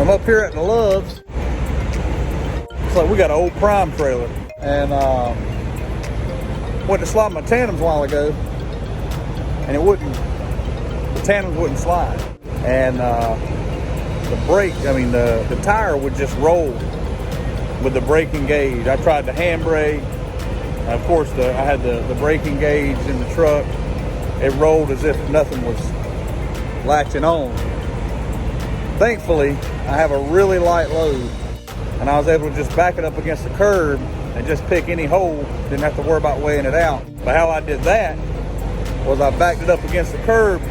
I'm up here at the Loves. It's like we got an old Prime trailer, and went to slide my tandems a while ago, and the tandems wouldn't slide, and the tire would just roll with the braking gauge. I tried the handbrake. Of course, I had the braking gauge in the truck. It rolled as if nothing was latching on. Thankfully, I have a really light load, and I was able to just back it up against the curb and just pick any hole. Didn't have to worry about weighing it out. But how I did that was I backed it up against the curb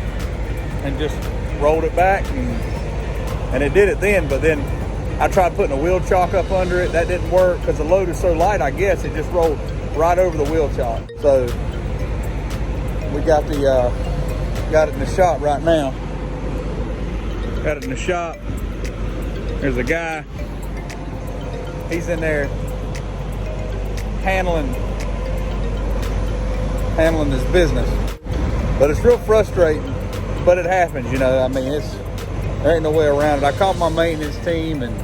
and just rolled it back, and it did it then. But then I tried putting a wheel chock up under it. That didn't work because the load is so light, I guess. It just rolled right over the wheel chock. So we got it in the shop right now. Got it in the shop. There's a guy. He's in there handling his business. But it's real frustrating, but it happens, you know. I mean, there ain't no way around it. I called my maintenance team, and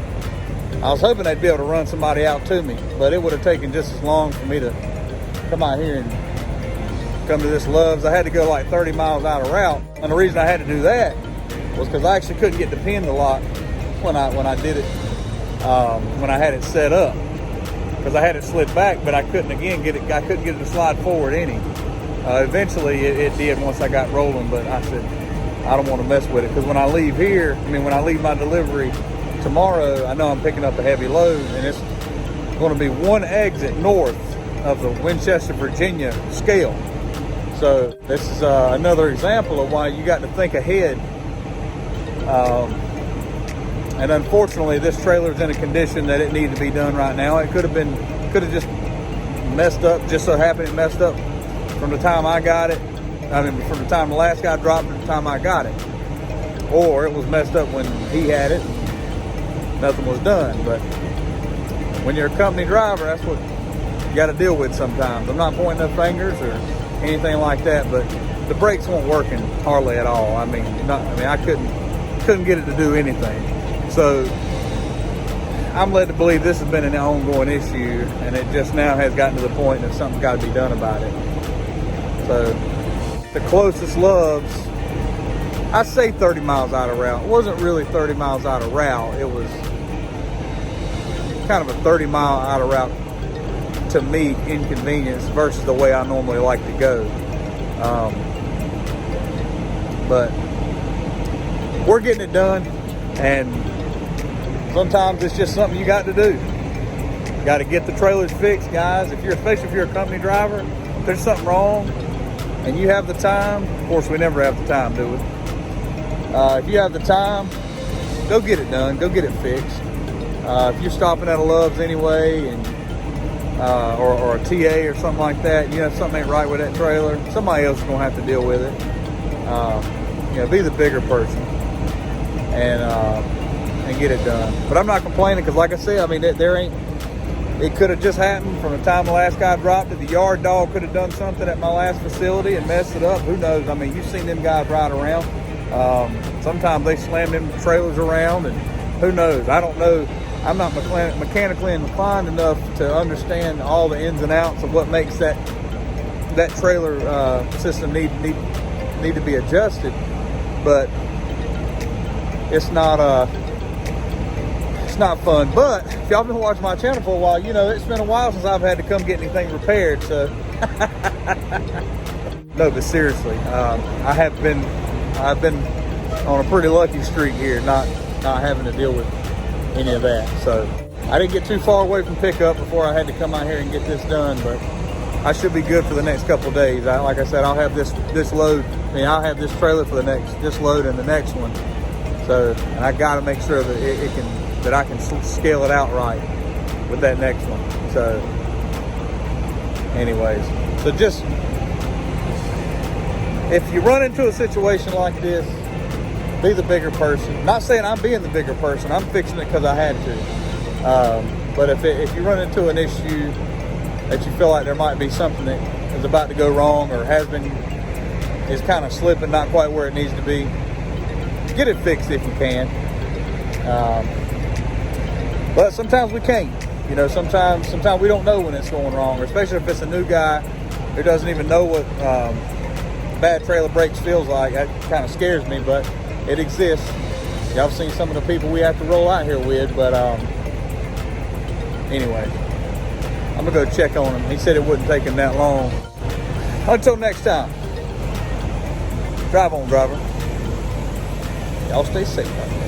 I was hoping they'd be able to run somebody out to me, but it would have taken just as long for me to come out here and come to this Loves. I had to go like 30 miles out of route, and the reason I had to do that was because I actually couldn't get the pin to lock when I did it, when I had it set up, because I had it slid back, but I couldn't get it to slide forward any. Eventually it did once I got rolling, but I said I don't want to mess with it, because when I leave here, when I leave my delivery tomorrow, I know I'm picking up a heavy load, and it's going to be one exit north of the Winchester, Virginia scale. So this is another example of why you got to think ahead. And unfortunately, this trailer is in a condition that it needed to be done right now. It could have just messed up. Just so happened it messed up from the time I got it. From the time the last guy dropped it to the time I got it. Or it was messed up when he had it. Nothing was done. But when you're a company driver, that's what you got to deal with sometimes. I'm not pointing no fingers or anything like that, but the brakes weren't working hardly at all. I couldn't get it to do anything. So I'm led to believe this has been an ongoing issue, and it just now has gotten to the point that something's got to be done about it. So the closest Loves, I say 30 miles out of route. It wasn't really 30 miles out of route. It was kind of a 30 mile out of route to me inconvenience versus the way I normally like to go. But we're getting it done, and sometimes it's just something you got to do. You got to get the trailers fixed, guys. Especially if you're a company driver, if there's something wrong and you have the time, of course we never have the time, do we? If you have the time, go get it done. Go get it fixed. If you're stopping at a Loves anyway, and or a TA or something like that, you know something ain't right with that trailer, somebody else is gonna have to deal with it. Be the bigger person and get it done. But I'm not complaining, because like I said, it could have just happened from the time the last guy dropped it. The yard dog could have done something at my last facility and messed it up. Who knows? You've seen them guys ride around. Sometimes they slam them trailers around, and who knows? I don't know. I'm not mechanically inclined enough to understand all the ins and outs of what makes that trailer system need to be adjusted. But it's not fun. But if y'all been watching my channel for a while, it's been a while since I've had to come get anything repaired. So no, but seriously, I've been on a pretty lucky streak here, not having to deal with any of that. So I didn't get too far away from pickup before I had to come out here and get this done, but I should be good for the next couple of days. Like I said, I'll have this load. I'll have this trailer for this load and the next one. So, and I got to make sure that I can scale it out right with that next one. So, anyways, just if you run into a situation like this, be the bigger person. Not saying I'm being the bigger person. I'm fixing it because I had to. But if you run into an issue that you feel like there might be something that is about to go wrong, or is kind of slipping, not quite where it needs to be, get it fixed if you can. But sometimes we can't. You know, sometimes we don't know when it's going wrong, especially if it's a new guy who doesn't even know what bad trailer brakes feels like. That kind of scares me, but it exists. Y'all seen some of the people we have to roll out here with, but anyway, I'm gonna go check on him. He said it wouldn't take him that long. Until next time, drive on, driver. Y'all stay safe out there.